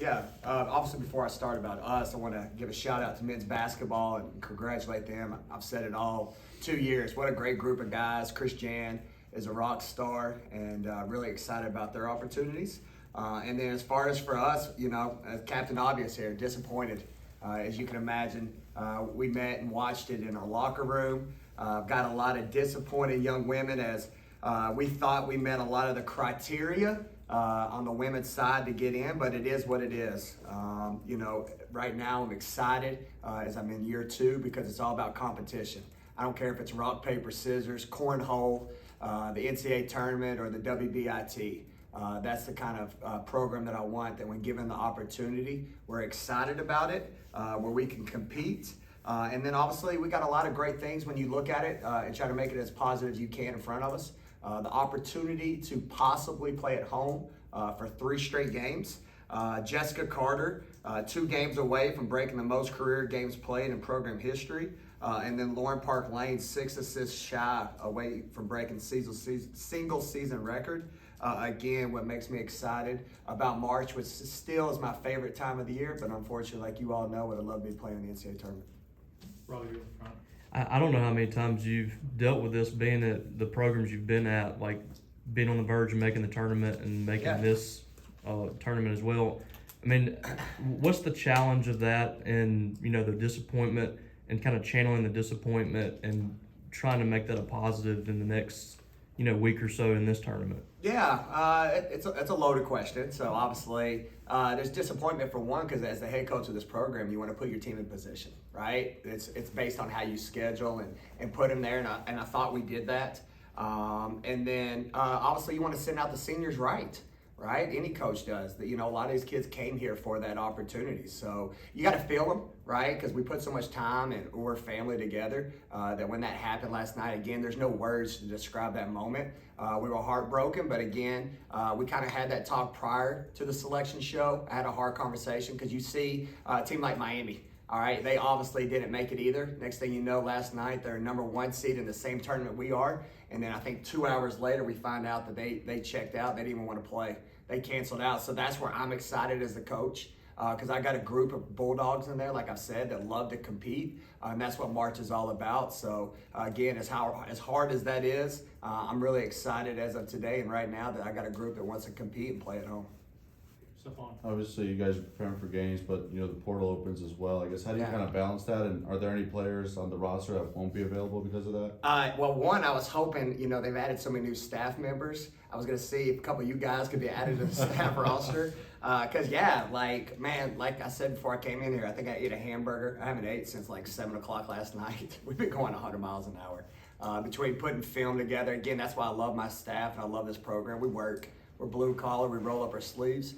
Yeah, obviously before I start about us, I want to give a shout out to men's basketball and congratulate them. I've said it all 2 years. What a great group of guys. Chris Jan is a rock star and really excited about their opportunities. And then as far as for us, as Captain Obvious here, disappointed. As you can imagine, we met and watched it in our locker room. Got a lot of disappointed young women as we thought we met a lot of the criteria on the women's side to get in, but it is what it is. Right now I'm excited as I'm in year 2 because it's all about competition. I don't care if it's rock, paper, scissors, cornhole, the NCAA tournament, or the WBIT. That's the kind of program that I want, that when given the opportunity, we're excited about it, where we can compete. And then obviously we got a lot of great things when you look at it and try to make it as positive as you can in front of us. The opportunity to possibly play at home for 3 straight games. Jessica Carter, 2 games away from breaking the most career games played in program history. And then Lauren Park Lane, 6 assists shy away from breaking single season record. Again, what makes me excited about March, which still is my favorite time of the year, but unfortunately, like you all know, would love to be playing in the NCAA tournament. Robbie, you're in front. I don't know how many times you've dealt with this being at the programs you've been at, like being on the verge of making the tournament and making this tournament as well. I mean, what's the challenge of that, and the disappointment, and kind of channeling the disappointment and trying to make that a positive in the next week or so in this tournament? Yeah, it's a loaded question. So obviously, there's disappointment for one, because as the head coach of this program, you want to put your team in position, right? It's based on how you schedule and put them there, and I thought we did that. And then obviously, you want to send out the seniors right? Any coach does. A lot of these kids came here for that opportunity. So you got to feel them, right? Because we put so much time and we're family together that when that happened last night, again, there's no words to describe that moment. We were heartbroken, but again, we kind of had that talk prior to the selection show. I had a hard conversation because you see a team like Miami. All right, they obviously didn't make it either. Next thing you know, last night, they're number 1 seed in the same tournament we are. And then I think 2 hours later, we find out that they checked out. They didn't even want to play. They canceled out. So that's where I'm excited as the coach, because I got a group of Bulldogs in there, like I've said, that love to compete. And that's what March is all about. So again, as hard as that is, I'm really excited as of today and right now that I got a group that wants to compete and play at home. Obviously, you guys are preparing for games, but the portal opens as well. I guess, how do you kind of balance that? And are there any players on the roster that won't be available because of that? Well, one, I was hoping, they've added so many new staff members. I was going to see if a couple of you guys could be added to the staff roster. Because, like I said before I came in here, I think I ate a hamburger. I haven't ate since like 7 o'clock last night. We've been going 100 miles an hour. Between putting film together, again, that's why I love my staff and I love this program. We work. We're blue collar. We roll up our sleeves.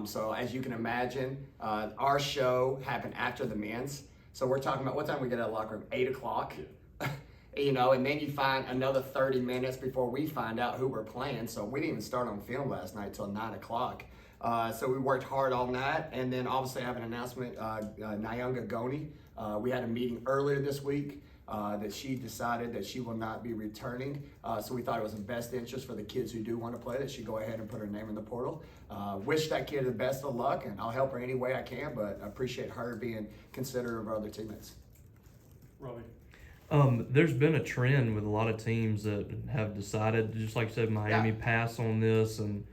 So as you can imagine, our show happened after the men's. So we're talking about what time we get out of the locker room? 8 o'clock. And then you find another 30 minutes before we find out who we're playing. So we didn't even start on film last night till 9 o'clock. So we worked hard on that. And then obviously I have an announcement, Nyanga Goni. We had a meeting earlier this week that she decided that she will not be returning. So we thought it was in best interest for the kids who do want to play that she go ahead and put her name in the portal. Wish that kid the best of luck, and I'll help her any way I can, but I appreciate her being considerate of our other teammates. Robbie. There's been a trend with a lot of teams that have decided, just like you said, Miami pass on this, and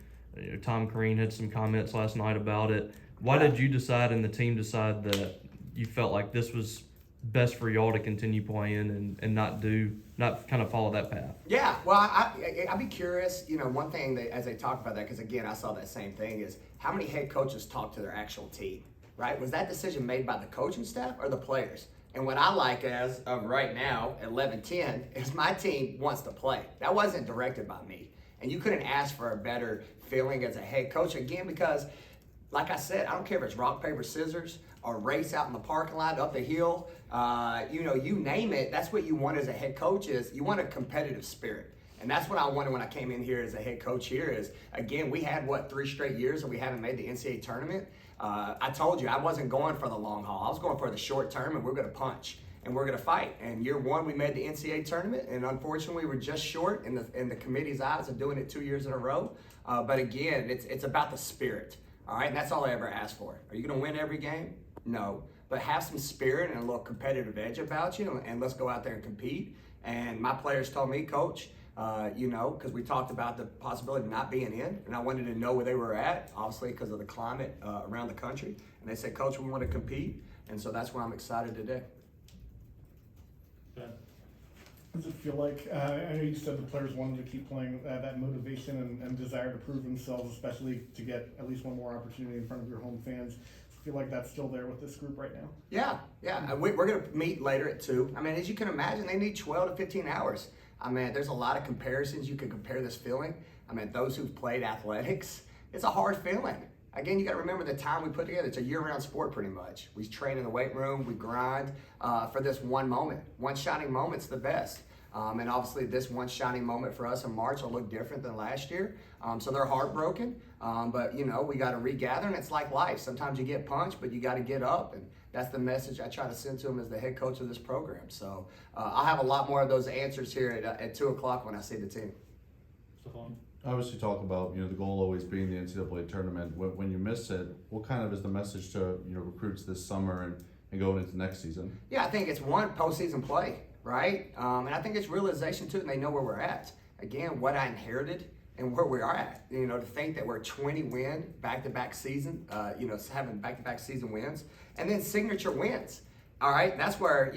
Tom Crean had some comments last night about it. Why did you decide and the team decide that you felt like this was best for y'all to continue playing and not kind of follow that path? Yeah, well, I'd be curious, one thing that as they talk about that, because again, I saw that same thing, is how many head coaches talk to their actual team, right? Was that decision made by the coaching staff or the players? And what I like as of right now, 11-10, is my team wants to play. That wasn't directed by me. And you couldn't ask for a better feeling as a head coach, again, because like I said, I don't care if it's rock, paper, scissors, or race out in the parking lot, up the hill, you name it. That's what you want as a head coach, is you want a competitive spirit. And that's what I wanted when I came in here as a head coach here is, again, we had, 3 straight years that we haven't made the NCAA tournament. I told you I wasn't going for the long haul. I was going for the short term, and we're going to punch and we're going to fight. And year 1, we made the NCAA tournament, and unfortunately, we were just short in the committee's eyes of doing it 2 years in a row. But again, it's about the spirit. All right, and that's all I ever ask for. Are you going to win every game? No, but have some spirit and a little competitive edge about you, and let's go out there and compete. And my players told me, Coach, because we talked about the possibility of not being in, and I wanted to know where they were at, obviously because of the climate around the country. And they said, Coach, we want to compete, and so that's why I'm excited today. Ben. Does it feel like, I know you said the players wanted to keep playing, that motivation and desire to prove themselves, especially to get at least one more opportunity in front of your home fans. Do you feel like that's still there with this group right now? Yeah. We're going to meet later at 2. I mean, as you can imagine, they need 12 to 15 hours. I mean, there's a lot of comparisons you can compare this feeling. I mean, those who've played athletics, it's a hard feeling. Again, you got to remember the time we put together. It's a year-round sport pretty much. We train in the weight room, we grind for this one moment. One shining moment's the best. And obviously this one shining moment for us in March will look different than last year. So they're heartbroken, but we got to regather, and it's like life. Sometimes you get punched, but you got to get up, and that's the message I try to send to them as the head coach of this program. So I'll have a lot more of those answers here at 2 o'clock when I see the team. Stephon. Obviously, talk about the goal always being the NCAA tournament. When you miss it, what kind of is the message to recruits this summer and going into next season? Yeah, I think it's one, postseason play, right? And I think it's realization too, and they know where we're at. Again, what I inherited and where we are at. To think that we're 20-win back-to-back season, having back-to-back season wins, and then signature wins. All right, that's where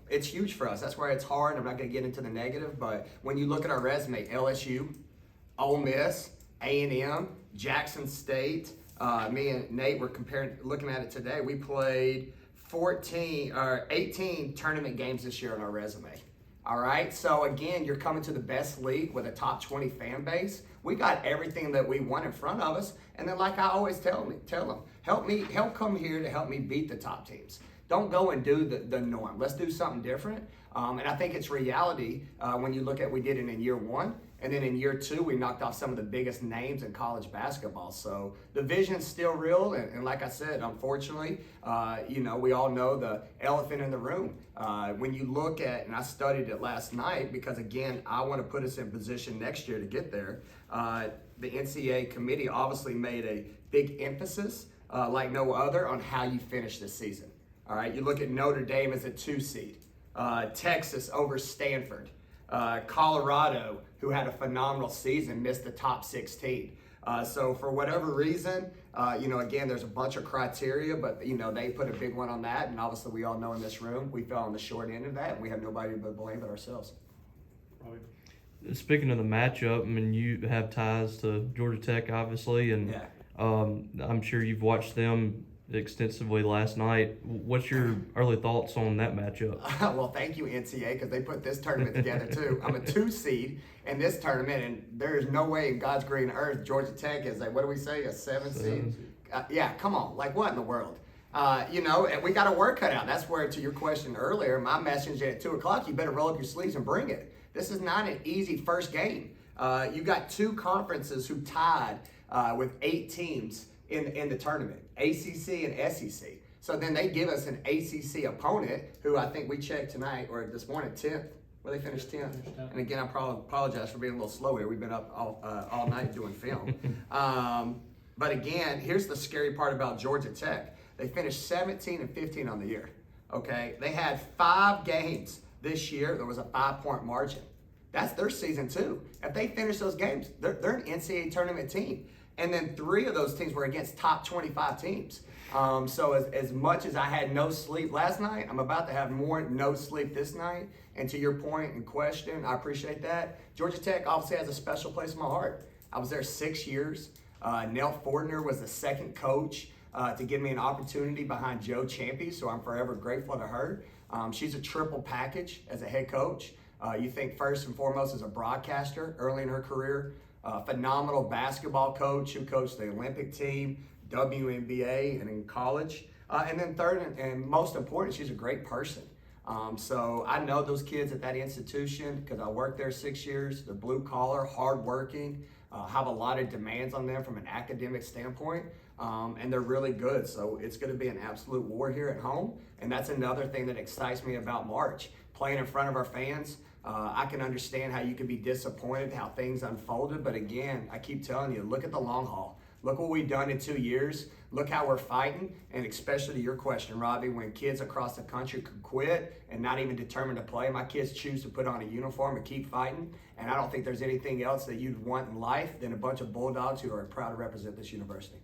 it's huge for us. That's where it's hard. I'm not going to get into the negative, but when you look at our resume, LSU, Ole Miss, A&M, Jackson State. Me and Nate were looking at it today. We played 18 tournament games this year on our resume. All right, so again, you're coming to the best league with a top 20 fan base. We got everything that we want in front of us, and then like I always tell them, help come here to help me beat the top teams. Don't go and do the norm. Let's do something different. And I think it's reality when you look at we did it in year 1. And then in year 2, we knocked off some of the biggest names in college basketball. So the vision's still real. And like I said, unfortunately, we all know the elephant in the room. When you look at, and I studied it last night because, again, I want to put us in position next year to get there. The NCAA committee obviously made a big emphasis, like no other, on how you finish this season. All right, you look at Notre Dame as a 2 seed, Texas over Stanford. Colorado, who had a phenomenal season, missed the top 16. So for whatever reason, again, there's a bunch of criteria, but, they put a big one on that. And obviously we all know in this room, we fell on the short end of that, and we have nobody but blame but ourselves. Robbie. Speaking of the matchup, I mean, you have ties to Georgia Tech, obviously, and Yeah. I'm sure you've watched them extensively last night. What's your early thoughts on that matchup? Well, thank you, NCAA, because they put this tournament together too. I'm a 2 seed in this tournament, and there is no way in God's green earth Georgia Tech is what do we say, a 7 seed? Yeah, come on, like what in the world? And we got a work cut out. That's where, to your question earlier, my message at 2 o'clock, you better roll up your sleeves and bring it. This is not an easy first game. You got 2 conferences who tied with 8 teams in the tournament, ACC and SEC. So then they give us an ACC opponent who I think we checked tonight or this morning 10th. Where they finished 10th. And again, I probably apologize for being a little slow here. We've been up all night doing film. But again, here's the scary part about Georgia Tech. They finished 17 and 15 on the year. Okay, they had 5 games this year. There was a 5-point margin. That's their season too. If they finish those games, they're an NCAA tournament team. And then 3 of those teams were against top 25 teams. So as much as I had no sleep last night, I'm about to have more no sleep this night. And to your point and question, I appreciate that. Georgia Tech obviously has a special place in my heart. I was there 6 years. Nell Fortner was the second coach to give me an opportunity behind Joe Champy, so I'm forever grateful to her. She's a triple package as a head coach. You think first and foremost as a broadcaster early in her career. Phenomenal basketball coach who coached the Olympic team, WNBA, and in college. And then third and most important, she's a great person. So I know those kids at that institution because I worked there 6 years. They're blue collar, hardworking, have a lot of demands on them from an academic standpoint, and they're really good. So it's going to be an absolute war here at home. And that's another thing that excites me about March, playing in front of our fans. I can understand how you could be disappointed how things unfolded, but again, I keep telling you, look at the long haul. Look what we've done in 2 years. Look how we're fighting, and especially to your question, Robbie, when kids across the country could quit and not even determined to play, my kids choose to put on a uniform and keep fighting. And I don't think there's anything else that you'd want in life than a bunch of Bulldogs who are proud to represent this university.